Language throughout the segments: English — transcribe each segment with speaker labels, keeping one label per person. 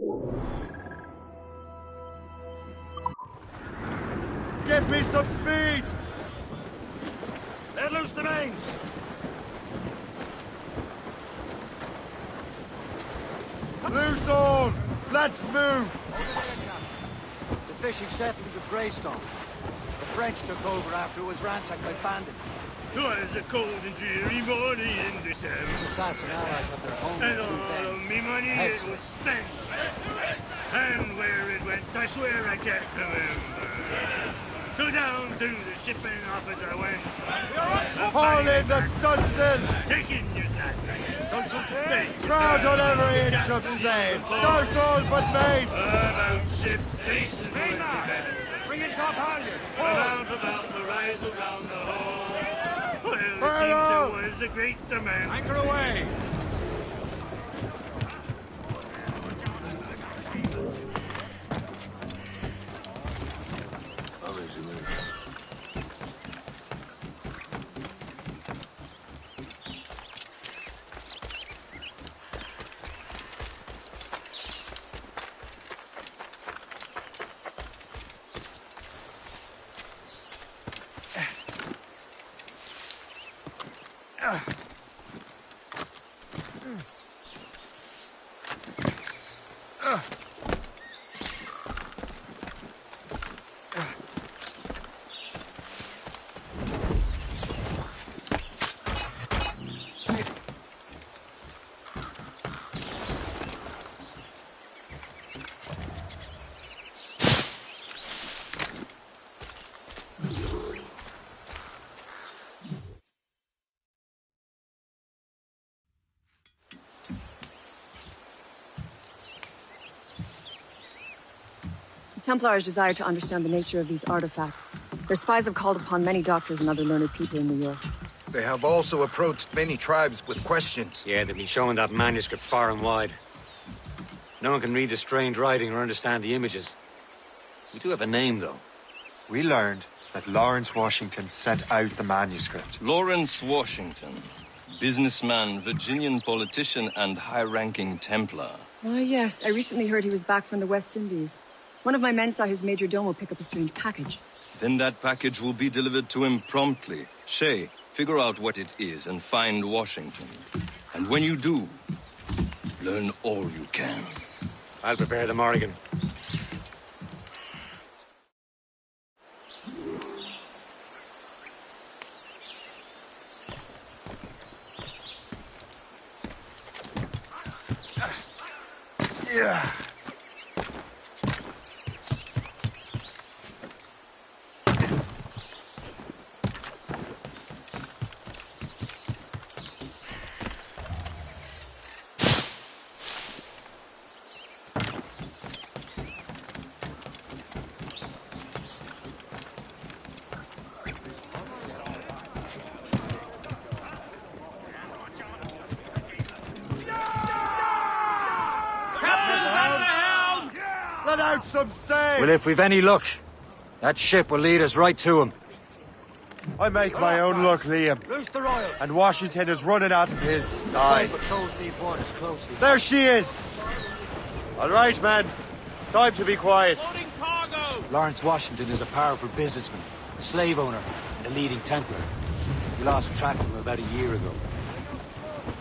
Speaker 1: Give me some speed!
Speaker 2: Let loose the mains!
Speaker 1: Loose all! Let's move!
Speaker 2: The fishing settlement of Greystone. The French took over after it was ransacked by bandits.
Speaker 3: Twas a cold and dreary morning in December.
Speaker 2: Assassin allies have their home
Speaker 3: And
Speaker 2: in two
Speaker 3: all of
Speaker 2: bends.
Speaker 3: me money
Speaker 2: Heads.
Speaker 3: it was spent. And where it went, I swear I can't remember. So down to the shipping office I went.
Speaker 1: Haul in the stunsail!
Speaker 3: Taking your snack.
Speaker 1: Crowd on every inch of sail! Douse all but main!
Speaker 3: About ships, stations,
Speaker 2: Mainmast! Bring in top halyards!
Speaker 3: about the rise around the hole. Well, it
Speaker 1: Fire
Speaker 3: seems
Speaker 1: out!
Speaker 3: there was a great demand.
Speaker 2: Anchor away!
Speaker 4: The Templars desire to understand the nature of these artifacts. Their spies have called upon many doctors and other learned people in New York.
Speaker 5: They have also approached many tribes with questions.
Speaker 6: Yeah, they've been showing that manuscript far and wide. No one can read the strange writing or understand the images. We do have a name, though.
Speaker 7: We learned that Lawrence Washington sent out the manuscript.
Speaker 8: Lawrence Washington. Businessman, Virginian politician, and high-ranking Templar.
Speaker 4: Ah, yes. I recently heard he was back from the West Indies. One of my men saw his major domo pick up a strange package.
Speaker 8: Then that package will be delivered to him promptly. Shay, figure out what it is and find Washington. And when you do, learn all you can.
Speaker 6: I'll prepare the Morrigan.
Speaker 1: Yeah. Let out some sail!
Speaker 6: Well, if we've any luck, that ship will lead us right to him.
Speaker 1: I make my own luck, Liam.
Speaker 2: Loose the royal!
Speaker 1: And Washington is running out of his.
Speaker 2: Aye. Patrols these waters closely.
Speaker 1: There she is! All right, men. Time to be quiet.
Speaker 6: Lawrence Washington is a powerful businessman, a slave owner, and a leading Templar. We lost track of him about a year ago.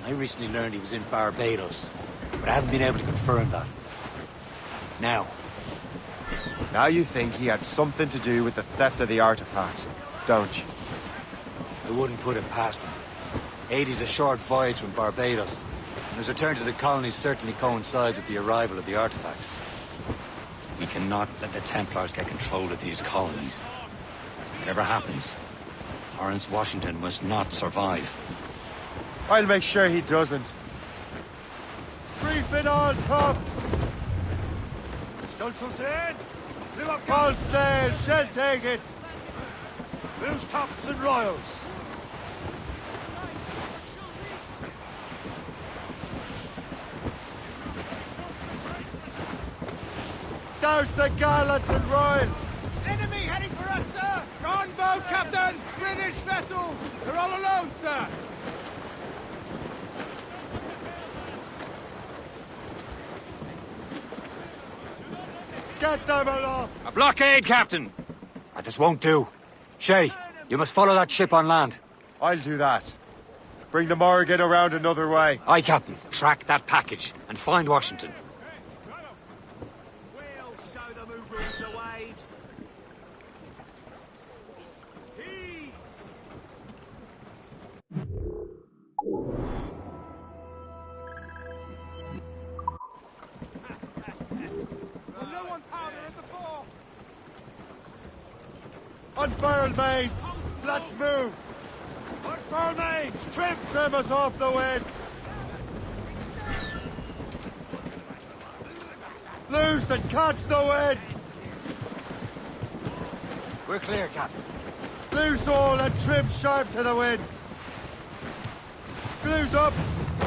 Speaker 6: I recently learned he was in Barbados, but I haven't been able to confirm that. Now
Speaker 7: You think he had something to do with the theft of the artifacts, don't you?
Speaker 6: I wouldn't put it past him. 80's a short voyage from Barbados, and his return to the colonies certainly coincides with the arrival of the artifacts. We cannot let the Templars get control of these colonies. Whatever happens, Lawrence Washington must not survive.
Speaker 1: I'll make sure he doesn't. Brief it all tops!
Speaker 2: Stolzel said! Blew up
Speaker 1: All sail, shall take it!
Speaker 2: loose tops and royals!
Speaker 1: Douse the gallants and royals!
Speaker 9: Enemy heading for us, sir! Gunboat, Captain! British vessels! They're all alone, sir!
Speaker 1: Get them aloft!
Speaker 6: A blockade, Captain! This won't do. Shay, you must follow that ship on land.
Speaker 7: I'll do that. Bring the Morrigan around another way.
Speaker 6: Aye, Captain. Track that package and find Washington.
Speaker 9: We'll show them who rules the waves. Heave! Well, no one powder at the fore.
Speaker 1: Unfurl mains! Let's move!
Speaker 2: Unfurl mains! Trim!
Speaker 1: Trim us off the wind! Loose and catch the wind!
Speaker 6: We're clear, Captain.
Speaker 1: Loose all and trim sharp to the wind! Glues up!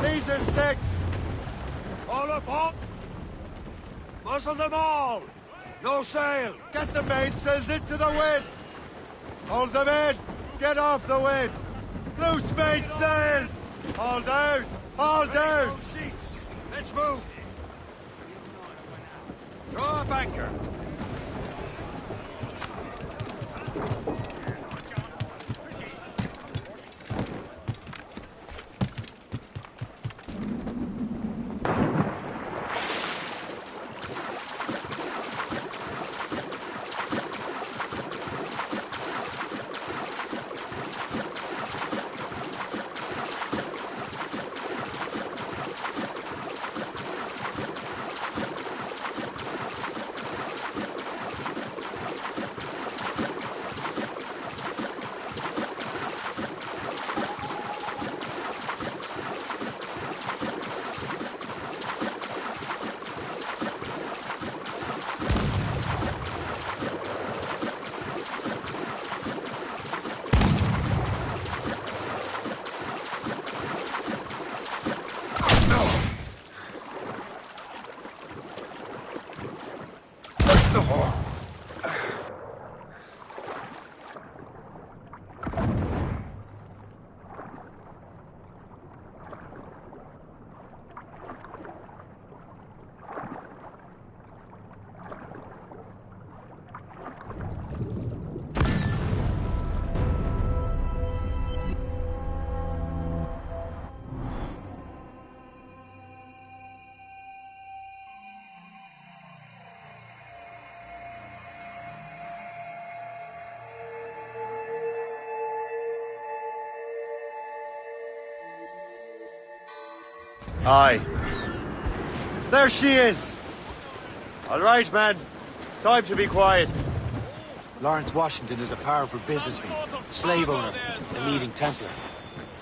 Speaker 1: These are sticks!
Speaker 2: All up, all! Muzzle them all! No sail!
Speaker 1: Get the mainsails into the wind! Hold them in! Get off the wind! Loose mainsails! All down! All down!
Speaker 2: No sheets! Let's move! Draw up anchor!
Speaker 1: Aye. There she is! All right, man. Time to be quiet.
Speaker 6: Lawrence Washington is a powerful businessman, slave owner, a leading Templar.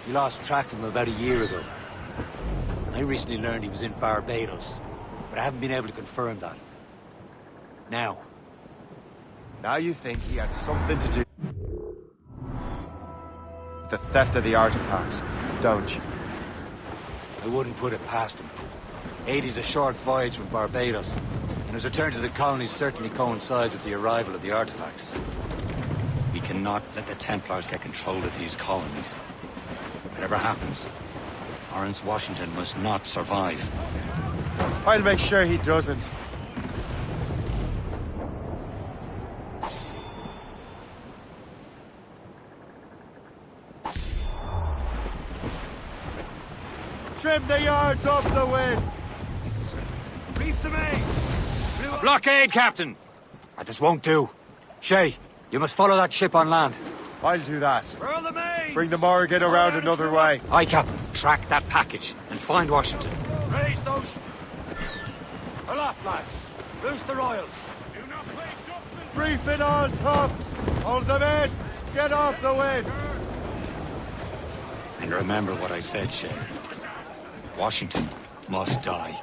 Speaker 6: We lost track of him about a year ago. I recently learned he was in Barbados, but I haven't been able to confirm that. Now
Speaker 7: Now you think he had something to do with the theft of the artifacts, don't you?
Speaker 6: I wouldn't put it past him. 80's a short voyage from Barbados, and his return to the colonies certainly coincides with the arrival of the artifacts. We cannot let the Templars get control of these colonies. Whatever happens, Lawrence Washington must not survive.
Speaker 1: I'll make sure he doesn't. Trim the yards off the wind!
Speaker 2: Reef the mains!
Speaker 6: A blockade, Captain! This won't do. Shay, you must follow that ship on land.
Speaker 1: I'll do that.
Speaker 2: Furl the mains!
Speaker 1: Bring the Morrigan around another way.
Speaker 6: Aye, Captain. Track that package and find Washington.
Speaker 2: Raise those... Aloft, lads! Loose the royals!
Speaker 9: Do not play ducks and
Speaker 1: Brief it all tops! Hold them in! Get off the wind!
Speaker 6: And remember what I said, Shay. Washington must die.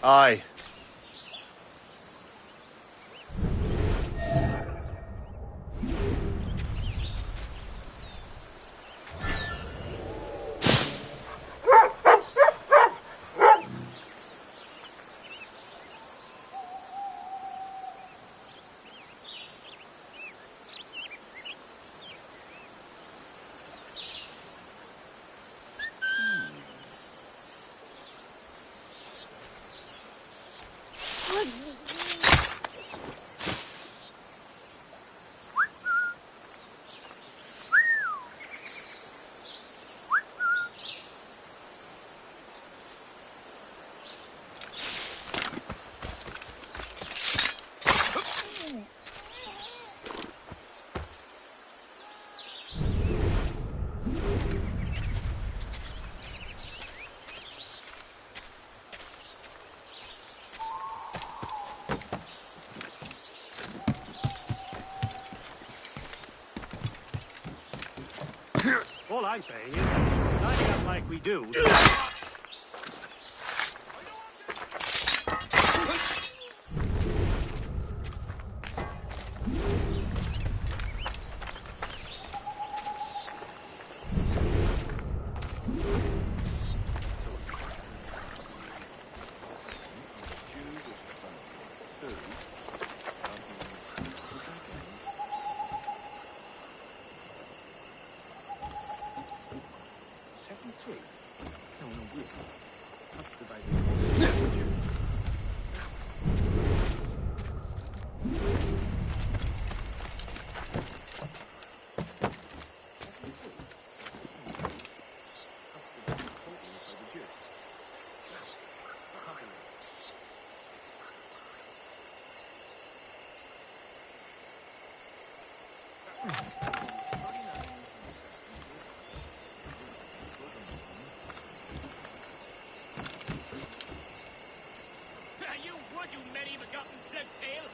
Speaker 7: Aye.
Speaker 3: All I'm saying is, lining up like we do...
Speaker 9: You would, you many-begotten blood-tail!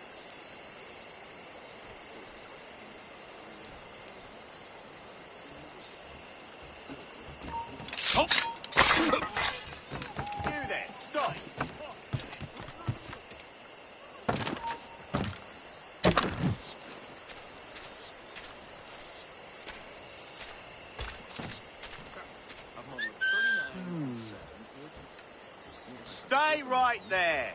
Speaker 9: You there, stop! Stay right there!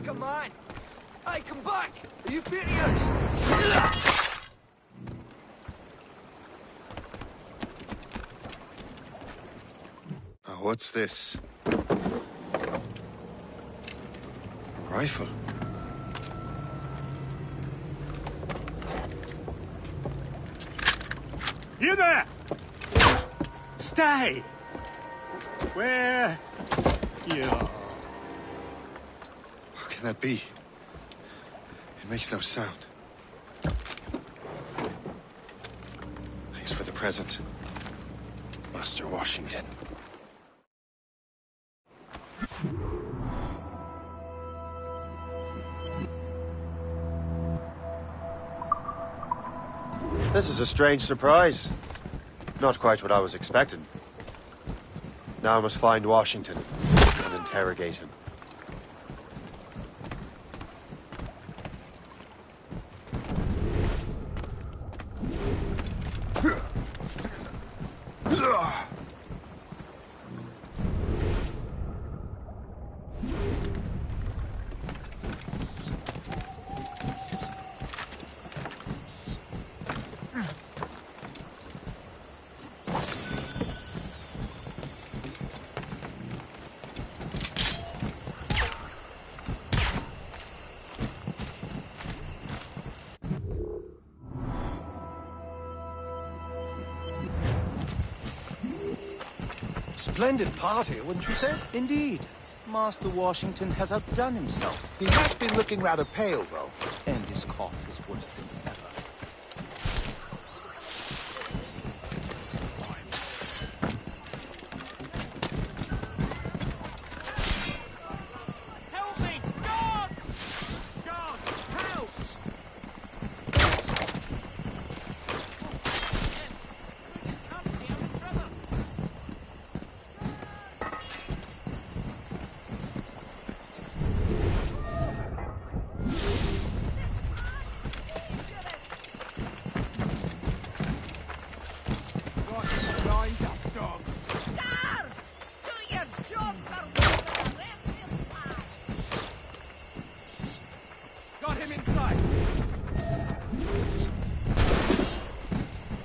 Speaker 10: Come on! Hey, come back! Are you furious?
Speaker 7: Oh, what's this? A rifle.
Speaker 3: You there! Stay! Where you are.
Speaker 7: How can that be? It makes no sound. Thanks for the present, Master Washington. This is a strange surprise. Not quite what I was expecting. Now I must find Washington and interrogate him.
Speaker 11: Splendid party, wouldn't you say? Indeed. Master Washington has outdone himself.
Speaker 12: He has been looking rather pale, though.
Speaker 11: And his cough is worse than ever.
Speaker 9: Help me! Guards! Guards, help! Got him inside.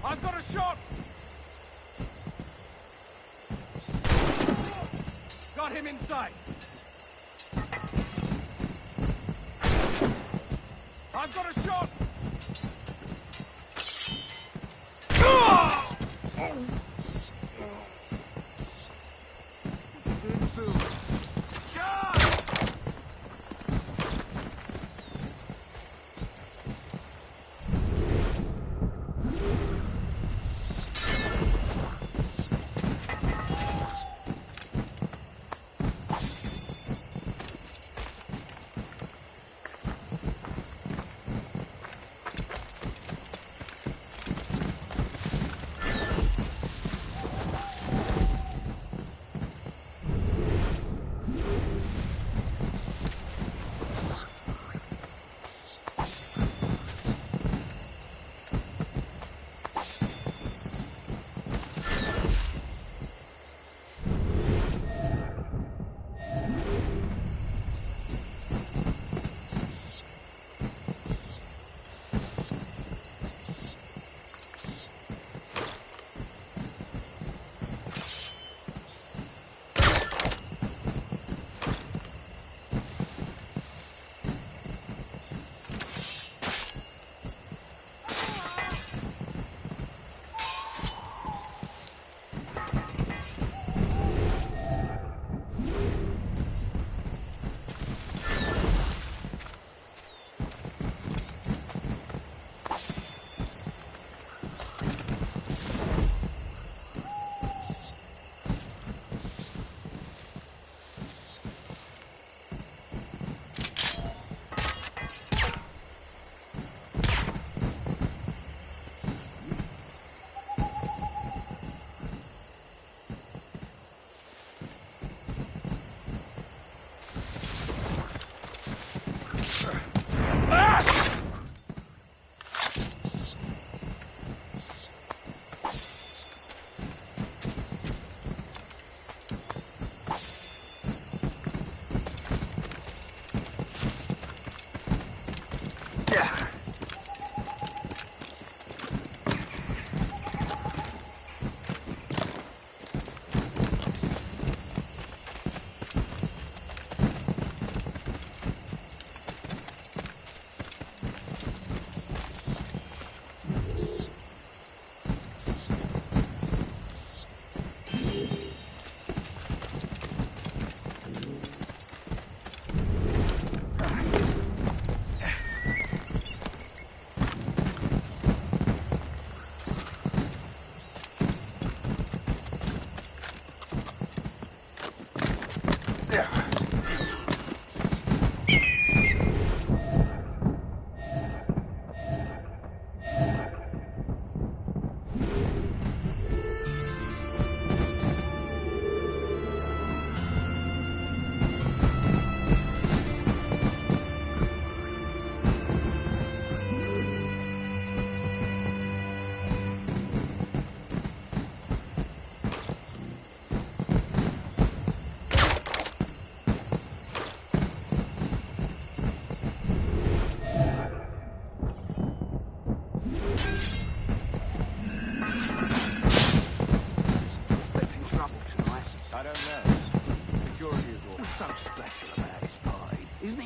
Speaker 9: I've got a shot. Got him inside. I've got a shot.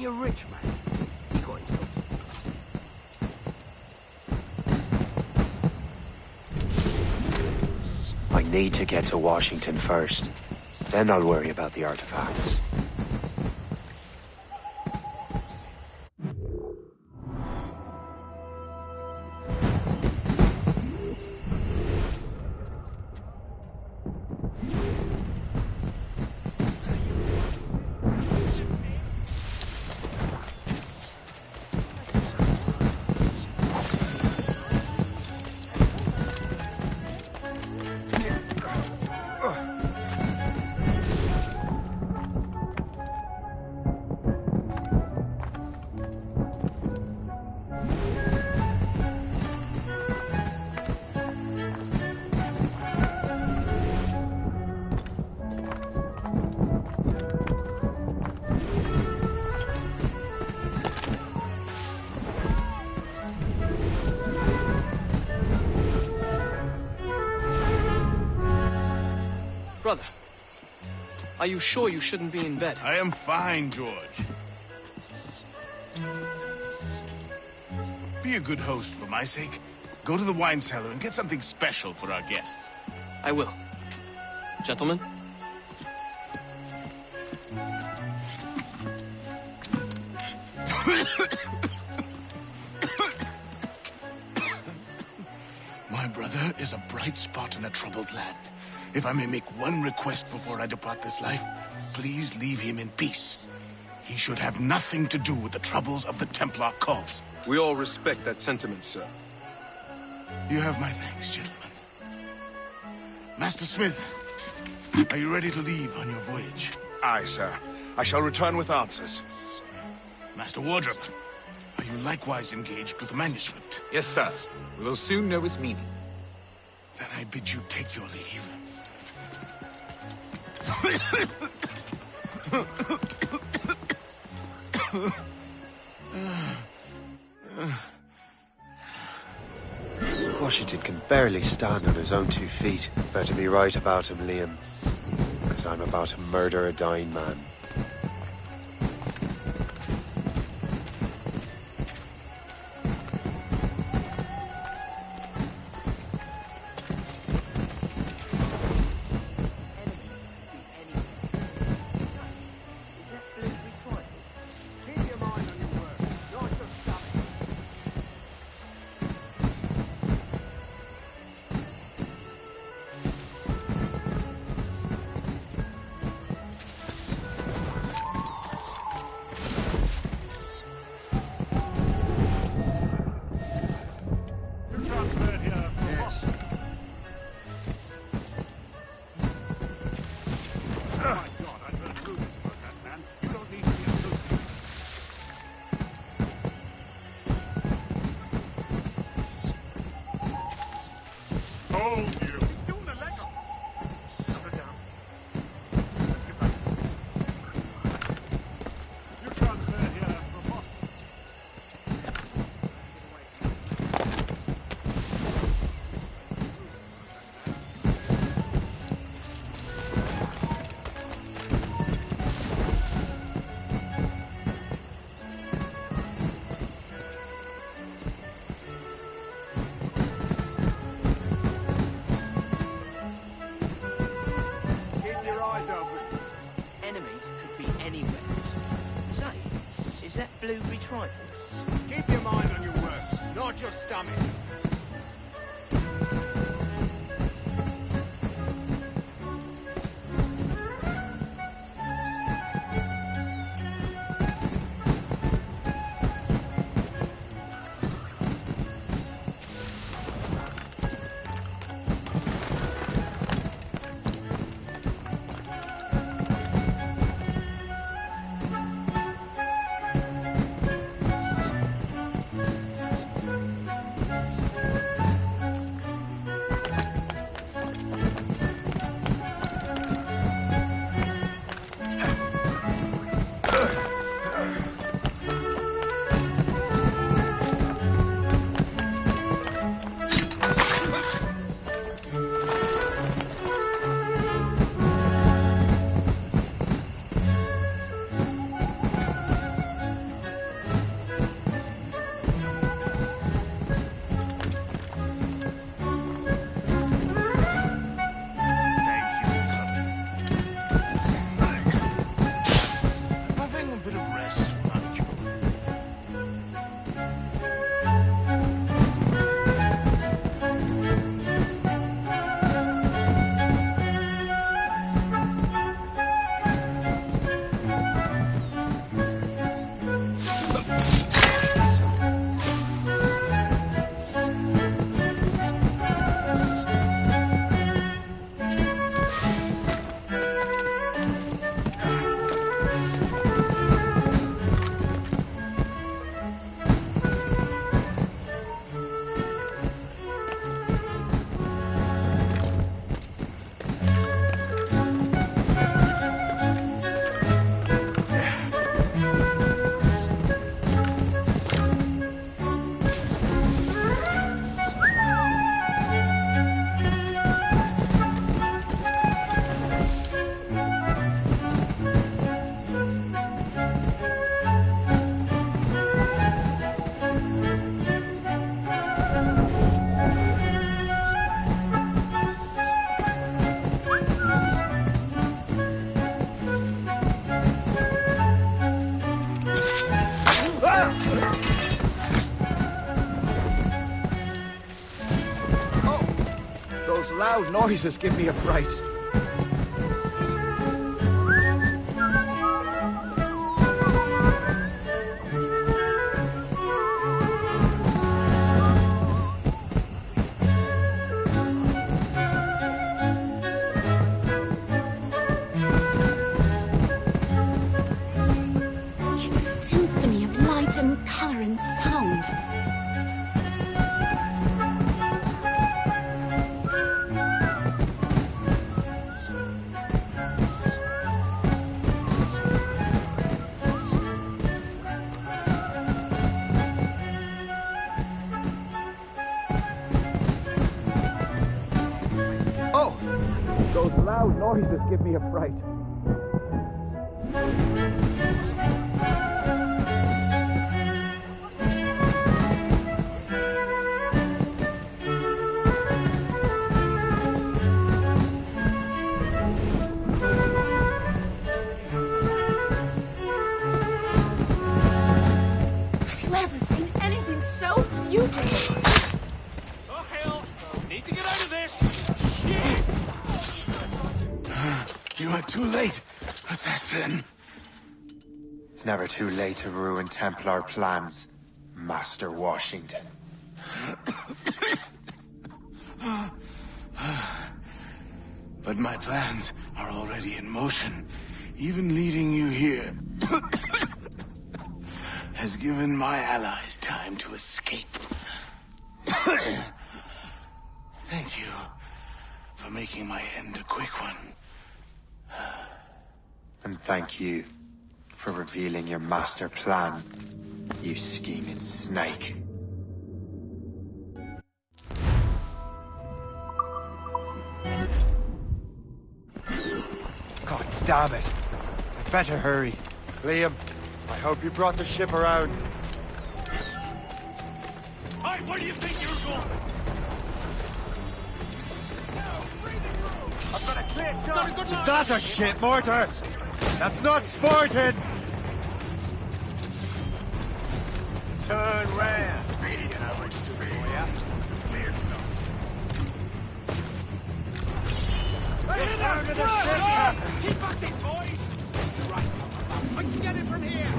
Speaker 10: a rich man. He got his
Speaker 7: I need to get to Washington first. Then I'll worry about the artifacts.
Speaker 13: Brother, are you sure you shouldn't be in bed?
Speaker 14: I am fine, George. Be a good host for my sake. Go to the wine cellar and get something special for our guests.
Speaker 13: I will. Gentlemen?
Speaker 14: My brother is a bright spot in a troubled land. If I may make one request before I depart this life, please leave him in peace. He should have nothing to do with the troubles of the Templar cause.
Speaker 15: We all respect that sentiment, sir.
Speaker 14: You have my thanks, gentlemen. Master Smith, are you ready to leave on your voyage?
Speaker 12: Aye, sir. I shall return with answers.
Speaker 14: Master Wardrop, are you likewise engaged with the manuscript?
Speaker 5: Yes, sir. We will soon know its meaning.
Speaker 14: Then I bid you take your leave.
Speaker 7: Washington can barely stand on his own 2 feet. Better be right about him, Liam. Because I'm about to murder a dying man.
Speaker 10: Blueberry trifle.
Speaker 9: Keep your mind on your work, not your stomach.
Speaker 16: loud noises give me a fright.
Speaker 17: It's a symphony of light and color and sound.
Speaker 16: Oh! Those loud noises give me a fright.
Speaker 17: Have you ever seen anything so beautiful?
Speaker 9: Oh, hell! Need to get out of this! Shit!
Speaker 14: You are too late, assassin.
Speaker 7: It's never too late to ruin Templar plans, Master Washington.
Speaker 14: But my plans are already in motion. Even leading you here has given my allies time to escape. Thank you for making my end a quick one.
Speaker 7: And thank you for revealing your master plan, you scheming snake.
Speaker 1: God damn it. I'd better hurry. Liam, I hope you brought the ship around.
Speaker 9: Hey, where do you think you're going?
Speaker 1: I've got a clear shot. Is that a ship mortar? That's not sporting! Turn round. Ready to know what to do, yeah? Clear stuff.
Speaker 9: Get out of the ship! Keep acting, boys! Right. I can get it from here!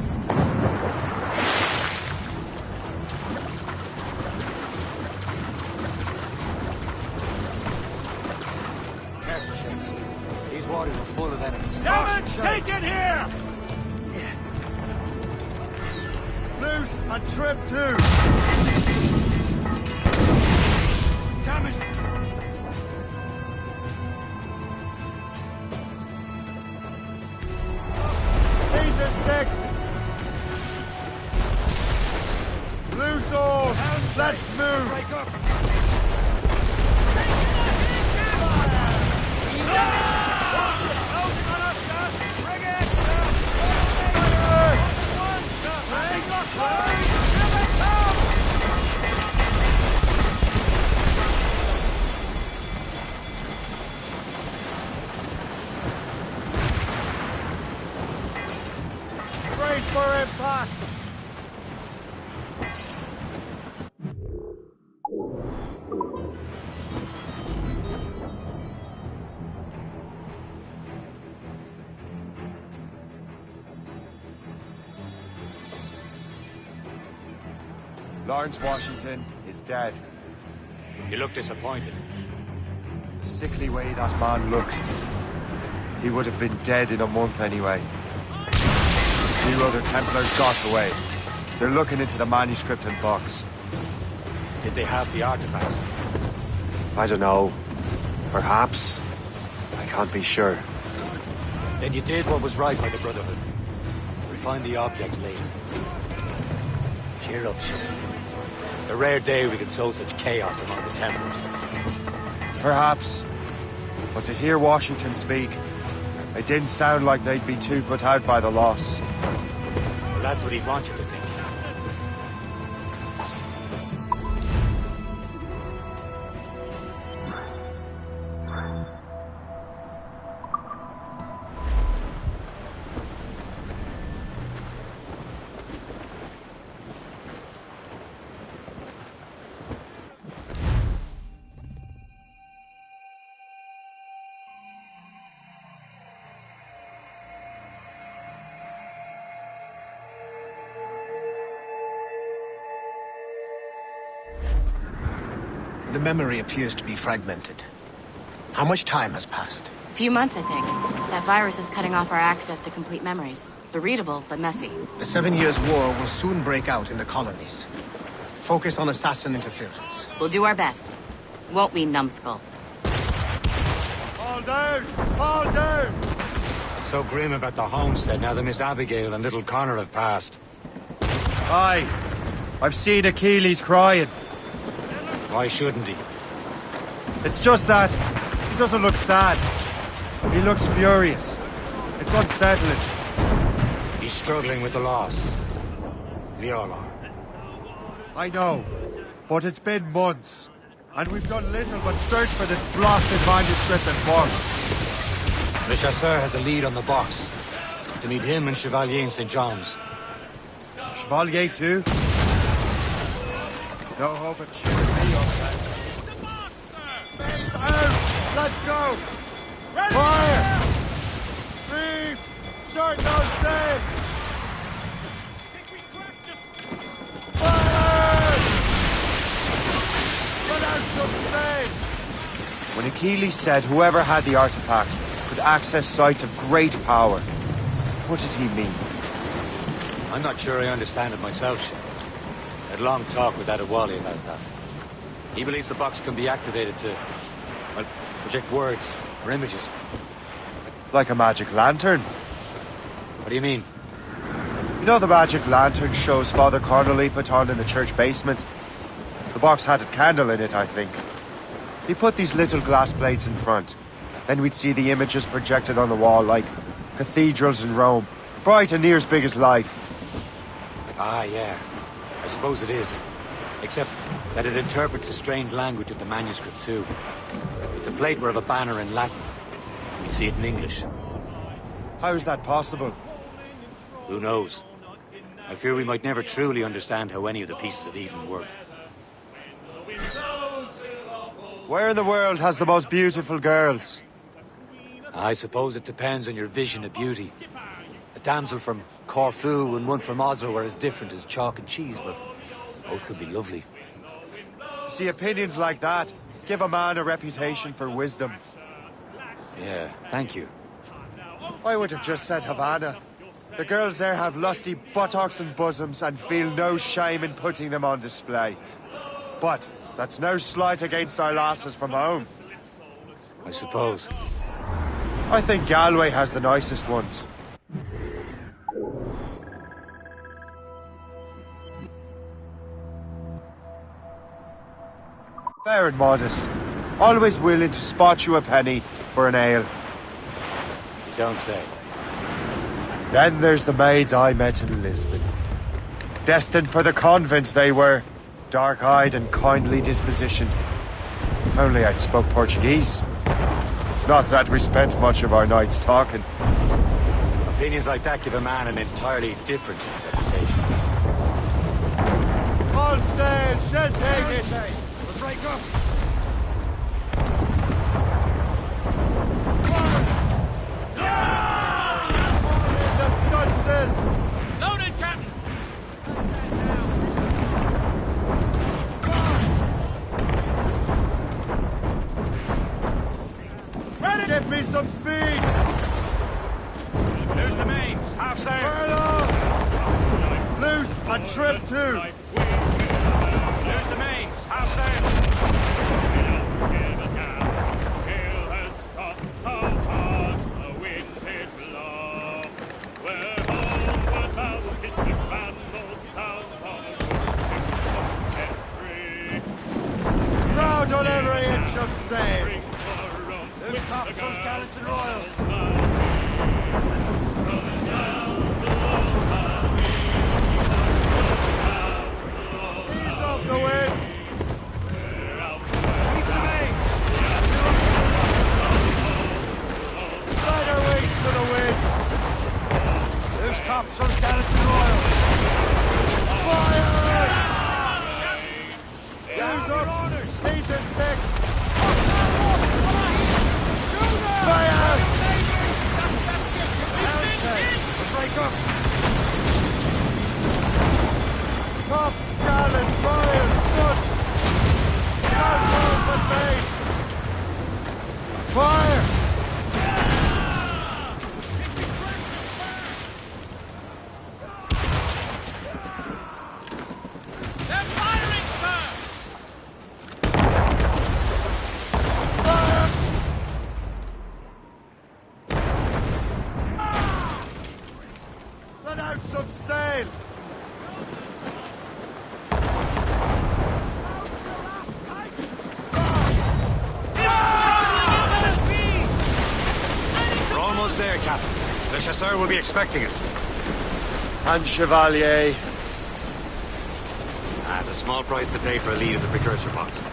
Speaker 2: Careful, Shane. These waters are full of enemies.
Speaker 9: Damn it! Take it here!
Speaker 1: Loose and trim too!
Speaker 9: Damn it!
Speaker 1: These are sticks! Loose all! Let's move!
Speaker 9: Break up!
Speaker 1: Brace for impact! Lawrence Washington is dead.
Speaker 6: You look disappointed.
Speaker 7: The sickly way that man looks, he would have been dead in a month anyway. Two other Templars got away. They're looking into the manuscript and box.
Speaker 6: Did they have the artifacts?
Speaker 7: I don't know. Perhaps. I can't be sure.
Speaker 6: Then you did what was right by the Brotherhood. We'll find the object later. Cheer up, Shane. It's a rare day we can sow such chaos among the Templars.
Speaker 7: Perhaps. But to hear Washington speak, it didn't sound like they'd be too put out by the loss.
Speaker 6: Well, that's what he'd want you to think.
Speaker 18: The memory appears to be fragmented. How much time has passed?
Speaker 19: A few months, I think. That virus is cutting off our access to complete memories. They're readable, but messy.
Speaker 18: The 7 Years' War will soon break out in the colonies. Focus on assassin interference.
Speaker 19: We'll do our best. Won't we, numbskull?
Speaker 1: All down! All down!
Speaker 6: What's so grim about the homestead now that Miss Abigail and little Connor have passed?
Speaker 7: Aye. I've seen Achilles crying.
Speaker 6: Why shouldn't he?
Speaker 7: It's just that he doesn't look sad. He looks furious. It's unsettling.
Speaker 6: He's struggling with the loss. We all are.
Speaker 7: I know, but it's been months, and we've done little but search for this blasted manuscript and box.
Speaker 6: Le Chasseur has a lead on the box. To meet him and Chevalier in St. John's.
Speaker 7: Chevalier too? No hope of cheering me up then.
Speaker 1: Maze out! Let's go! Fire! Leave! Short no save! Fire! Put out some save!
Speaker 7: When Achilles said whoever had the artifacts could access sites of great power, what did he mean?
Speaker 6: I'm not sure I understand it myself, Shep. I had a long talk with Adewale about that. He believes the box can be activated to, well, project words or images.
Speaker 7: Like a magic lantern?
Speaker 6: What do you mean?
Speaker 7: You know the magic lantern shows Father Connolly put on in the church basement? The box had a candle in it, I think. He put these little glass plates in front. Then we'd see the images projected on the wall like cathedrals in Rome. Bright and near as big as life.
Speaker 6: Ah, yeah. I suppose it is. Except that it interprets the strange language of the manuscript, too. If the plate were of a banner in Latin, we'd see it in English.
Speaker 7: How is that possible?
Speaker 6: Who knows? I fear we might never truly understand how any of the pieces of Eden work.
Speaker 7: Where in the world has the most beautiful girls?
Speaker 6: I suppose it depends on your vision of beauty. A damsel from Corfu and one from Oslo are as different as chalk and cheese, but both could be lovely.
Speaker 7: See, opinions like that give a man a reputation for wisdom.
Speaker 6: Yeah, thank you.
Speaker 7: I would have just said Havana. The girls there have lusty buttocks and bosoms and feel no shame in putting them on display. But that's no slight against our lasses from home.
Speaker 6: I suppose.
Speaker 7: I think Galway has the nicest ones. Fair and modest. Always willing to spot you a penny for an ale.
Speaker 6: You don't say.
Speaker 7: Then there's the maids I met in Lisbon. Destined for the convent they were. Dark-eyed and kindly dispositioned. If only I'd spoke Portuguese. Not that we spent much of our nights talking.
Speaker 6: Opinions like that give a man an entirely different reputation.
Speaker 1: All sail, shall take it! Break up! The stunsails!
Speaker 9: Loaded, Captain!
Speaker 1: Ready! Give me some speed!
Speaker 9: There's the mains, half sail!
Speaker 1: Furlough! Loose and trim too!
Speaker 9: There's the mains, half sail!
Speaker 1: Proud on every inch of sail!
Speaker 2: There's topsails, gallants, and royals!
Speaker 1: Ease off the wind!
Speaker 2: Keep the mains!
Speaker 1: Spread our wings to the wind!
Speaker 2: There's topsails, gallants, and royals!
Speaker 1: Fire! Use up! These are sticks! Fire!
Speaker 2: Break up!
Speaker 1: Tops, gallants, royals, studs!
Speaker 6: chasseur will be expecting us.
Speaker 7: And Chevalier.
Speaker 6: At a small price to pay for a lead in the precursor box.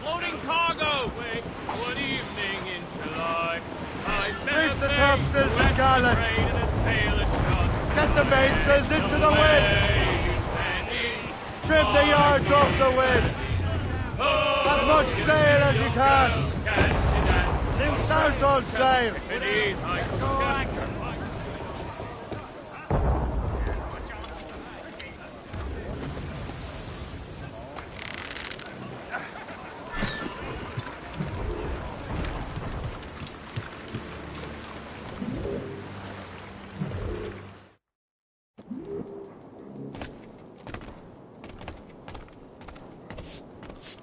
Speaker 9: Loading cargo! Wait, one evening in July, I met
Speaker 1: Reef the topsails and gallants! Get the mainsails into the wind! Trim the yards off the wind! As much sail as you can! Souse all sail!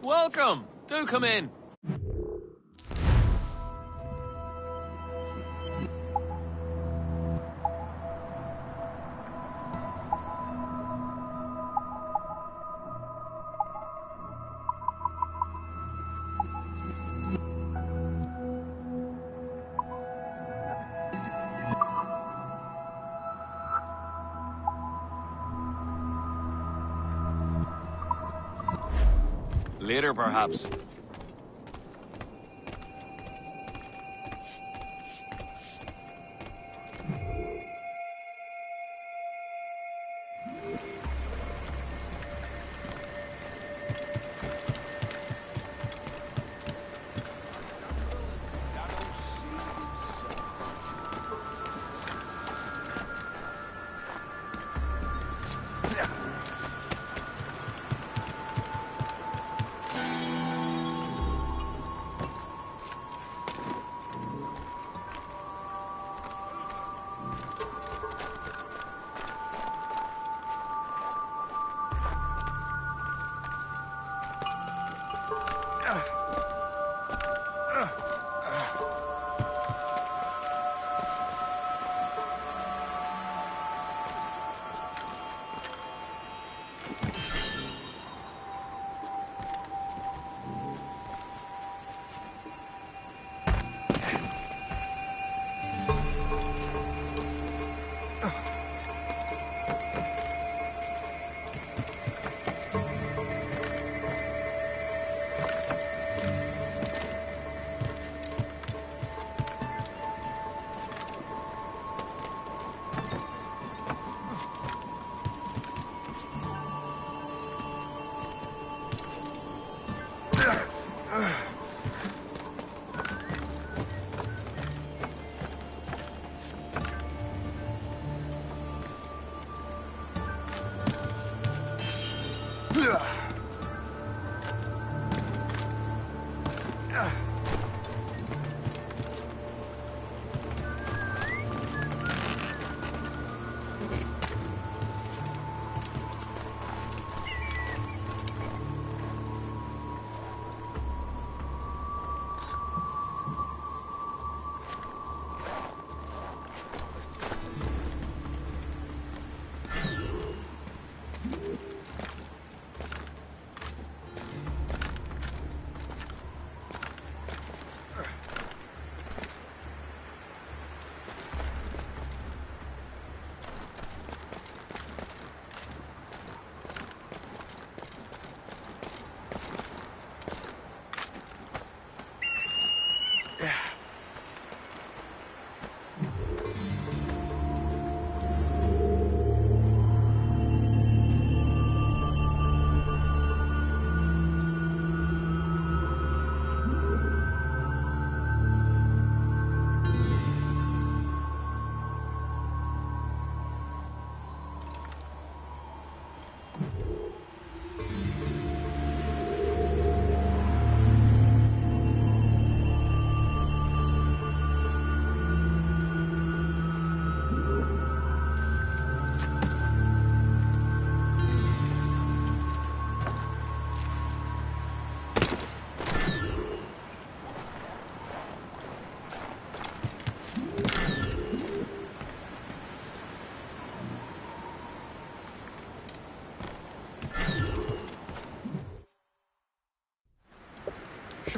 Speaker 9: Welcome! Do come in.
Speaker 6: Later, perhaps.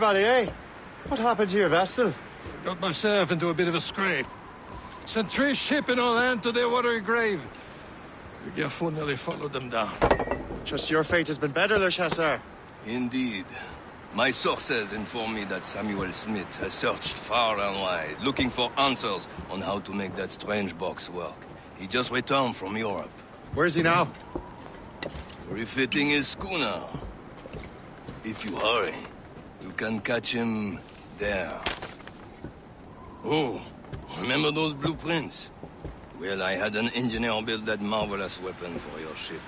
Speaker 7: Chevalier. What happened to your vessel?
Speaker 20: Got myself into a bit of a scrape. Sent 3 ship in all hand to their watery grave. The Gaffo nearly followed them down.
Speaker 7: Just your fate has been better, Le Chasseur.
Speaker 8: Indeed. My sources inform me that Samuel Smith has searched far and wide, looking for answers on how to make that strange box work. He just returned from Europe.
Speaker 7: Where's he now?
Speaker 8: Refitting his schooner. If you hurry, you can catch him there. Oh, remember those blueprints? Well, I had an engineer build that marvelous weapon for your ship.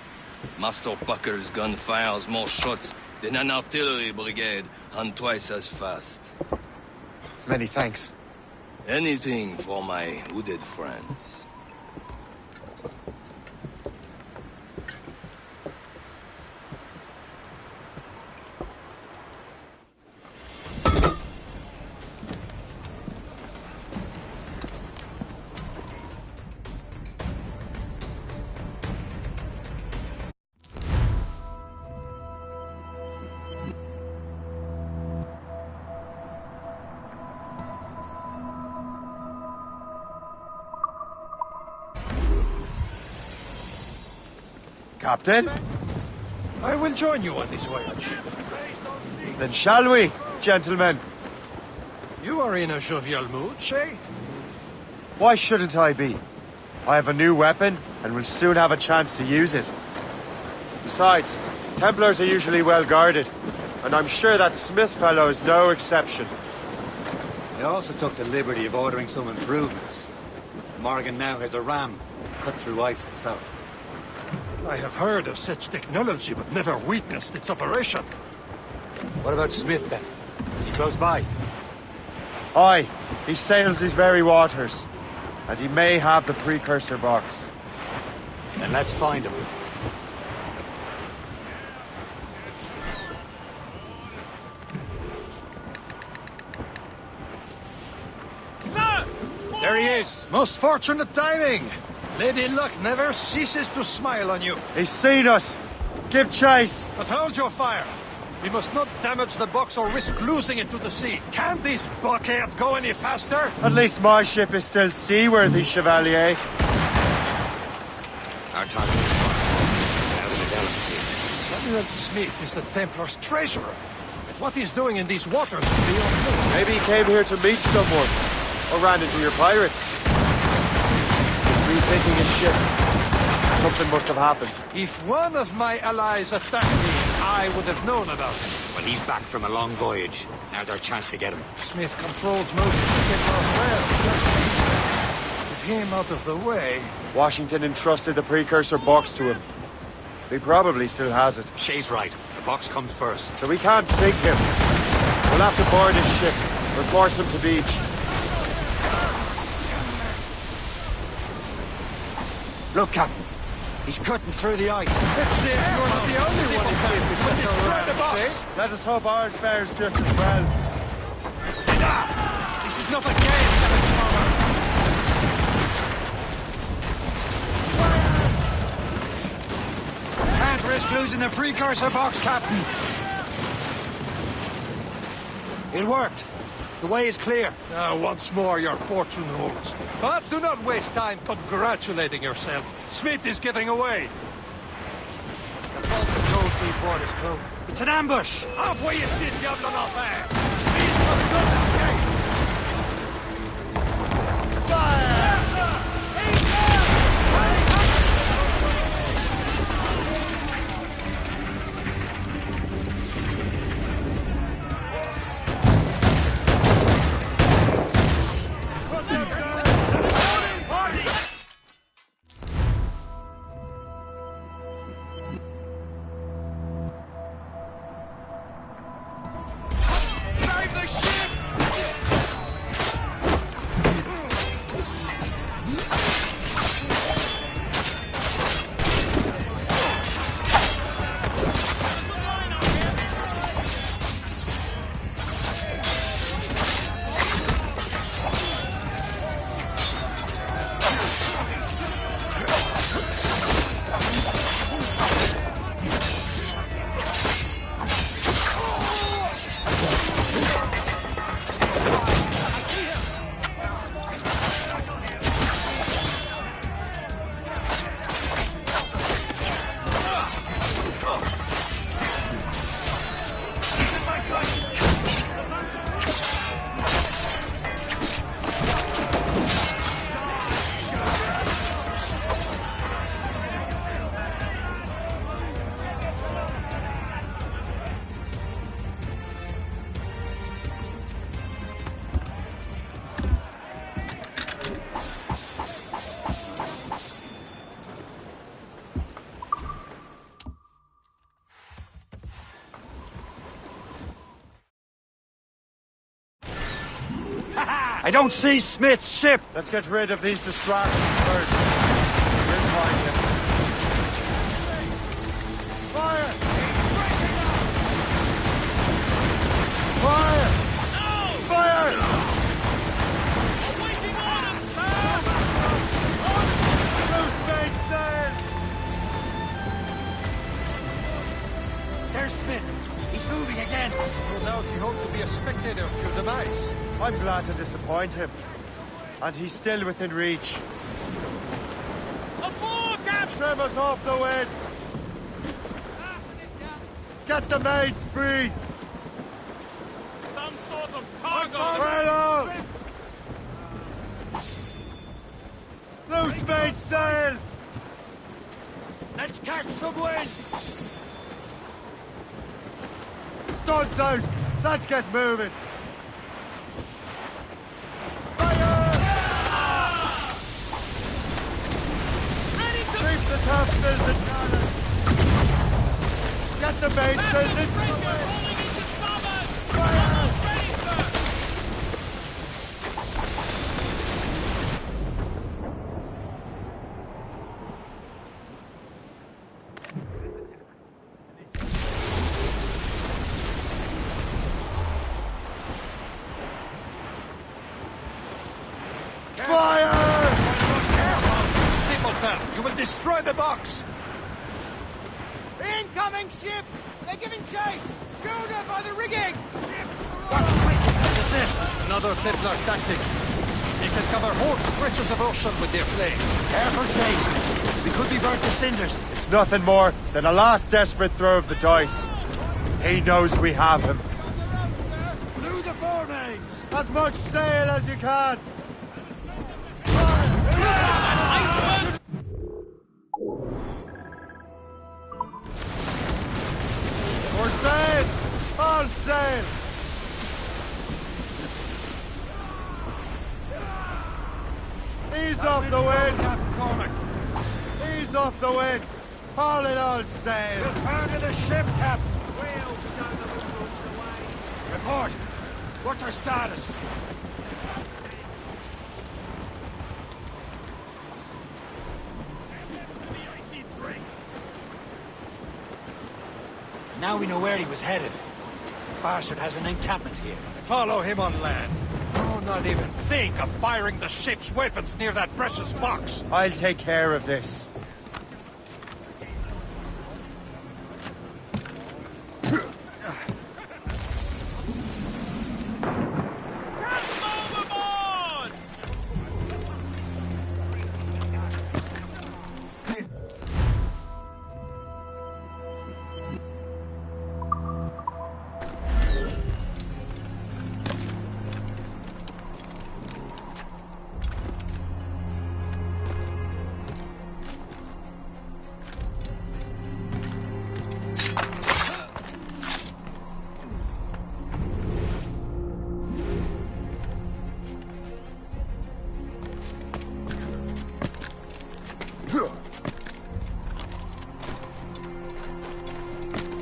Speaker 8: Master Pucker's gun fires more shots than an artillery brigade, and twice as fast.
Speaker 7: Many thanks.
Speaker 8: Anything for my hooded friends.
Speaker 7: Captain?
Speaker 20: I will join you on this voyage.
Speaker 7: Then shall we, gentlemen?
Speaker 20: You are in a jovial mood, Shay?
Speaker 7: Why shouldn't I be? I have a new weapon, and will soon have a chance to use it. Besides, Templars are usually well guarded, and I'm sure that Smith fellow is no exception.
Speaker 6: I also took the liberty of ordering some improvements. Morgan now has a ram cut through ice itself.
Speaker 20: I have heard of such technology, but never witnessed its operation.
Speaker 6: What about Smith, then? Is he close by?
Speaker 7: Aye, he sails these very waters, and he may have the precursor box.
Speaker 6: Then let's find him.
Speaker 20: Sir! There he is! Most fortunate timing! Lady Luck never ceases to smile on you.
Speaker 7: He's seen us! Give chase!
Speaker 20: But hold your fire! We must not damage the box or risk losing it to the sea. Can't this buckhead go any faster?
Speaker 7: At least my ship is still seaworthy, Chevalier.
Speaker 6: Our target is spotted. Out of his element here.
Speaker 20: Samuel Smith is the Templar's treasurer. What he's doing in these waters is beyond me.
Speaker 7: Maybe he came here to meet someone, or ran into your pirates. Refitting his ship. Something must have happened.
Speaker 20: If one of my allies attacked me, I would have known about it.
Speaker 6: Well, he's back from a long voyage. Now's our chance to get him.
Speaker 20: Smith controls most of the Templar's wares. With him out of the way...
Speaker 7: Washington entrusted the precursor box to him. He probably still has it.
Speaker 6: Shay's right. The box comes first.
Speaker 7: So we can't sink him. We'll have to board his ship, or force him to beach.
Speaker 6: Look, Captain. He's cutting through the ice.
Speaker 20: Let's see if you're not the only one who can destroy the box.
Speaker 7: Let us hope ours fares just as well.
Speaker 20: Enough! This is not a game, Captain Farmer.
Speaker 2: Can't risk losing the precursor box, Captain. It worked. The way is clear.
Speaker 20: Now, once more, your fortune holds. But do not waste time congratulating yourself. Smith is getting away.
Speaker 2: The boat controls these waters, Clo. It's an ambush!
Speaker 20: Halfway you sit, Diablo Norbert! Smith must not escape!
Speaker 2: I don't see Smith's ship!
Speaker 7: Let's get rid of these distractions first. We'll find him.
Speaker 1: Fire! Fire! Fire!
Speaker 9: Awaiting orders, sir!
Speaker 1: Loose mainsail!
Speaker 2: There's Smith. He's moving again.
Speaker 20: No doubt he hoped to be a spectator of your demise.
Speaker 7: I'm glad to disappoint him. And he's still within reach.
Speaker 9: Aboard, Captain!
Speaker 1: Trim us off the wind! Get the mates free!
Speaker 9: Some sort of cargo!
Speaker 1: Right on! Loose mainsails!
Speaker 2: Let's catch some wind!
Speaker 1: Studs out! Let's get moving! Fire! Keep the topsails and cannon! Get the mainsails into the wind! Fire! Fire!
Speaker 20: Simpleton! You will destroy the box!
Speaker 10: Incoming ship! They're giving chase! Schooner by the rigging!
Speaker 20: What quickness is this? Another Templar tactic. They can cover whole stretches of ocean with their flames.
Speaker 2: Careful, Shane. We could be burnt to cinders.
Speaker 7: It's nothing more than a last desperate throw of the dice. He knows we have him.
Speaker 2: Blew the foremains!
Speaker 1: As much sail as you can! We're sail! All sail! Ease off the wind! Ease off the wind! Haul it all sail!
Speaker 2: Return to the ship, Cap! Report! What's our status? Now we know where he was headed. Bastard has an encampment here.
Speaker 20: Follow him on land. Do not even think of firing the ship's weapons near that precious box.
Speaker 7: I'll take care of this.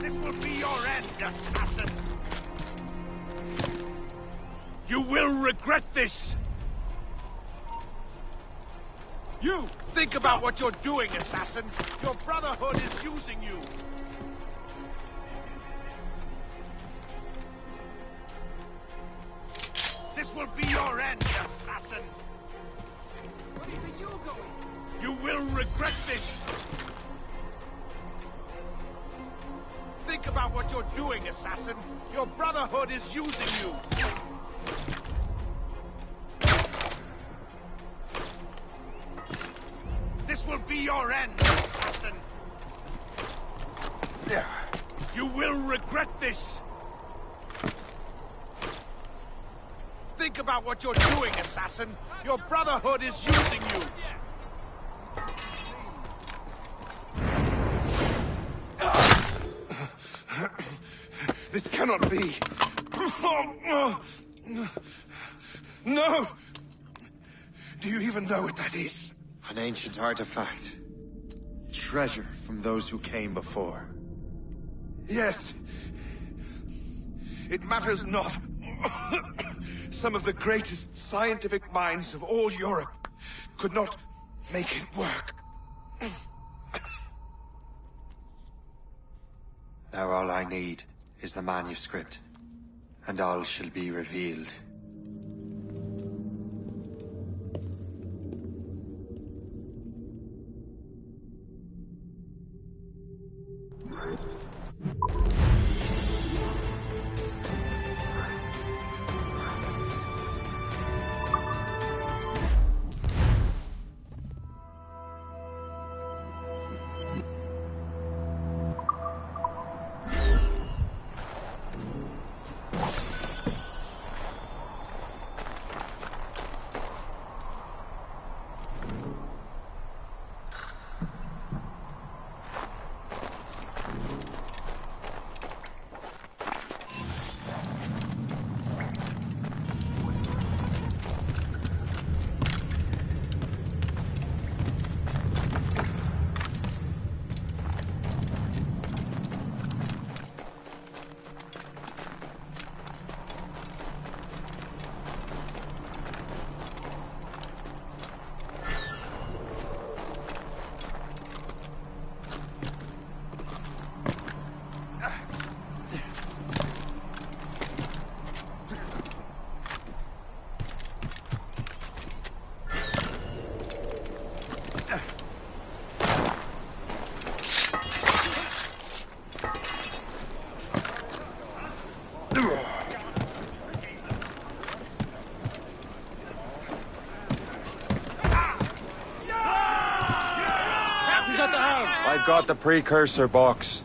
Speaker 14: This will be your end, assassin! You will regret this! You! Think about what you're doing, assassin! Your Brotherhood is using you! This will be your end, assassin!
Speaker 10: Where are you going?
Speaker 14: You will regret this! Think about what you're doing, assassin! Your Brotherhood is using you! This will be your end, assassin! You will regret this! Think about what you're doing, assassin! Your Brotherhood is using you! This cannot be! No! Do you even know what that is?
Speaker 7: An ancient artifact. Treasure from those who came before.
Speaker 14: Yes. It matters not.
Speaker 12: Some of the greatest scientific minds of all Europe could not make it work.
Speaker 7: Now all I need is the manuscript, and all shall be revealed. I've got the precursor box.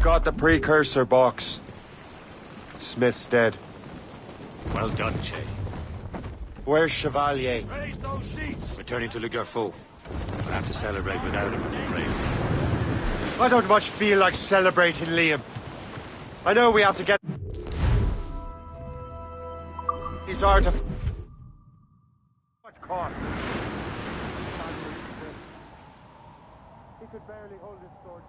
Speaker 7: Got the precursor box. Smith's dead.
Speaker 6: Well done, Che.
Speaker 7: Where's Chevalier?
Speaker 6: Raise those sheets! Returning to Le Gerfaut. We'll have to celebrate without him, I'm afraid.
Speaker 7: I don't much feel like celebrating, Liam. I know we have to get these artifacts.
Speaker 1: He could barely hold his sword.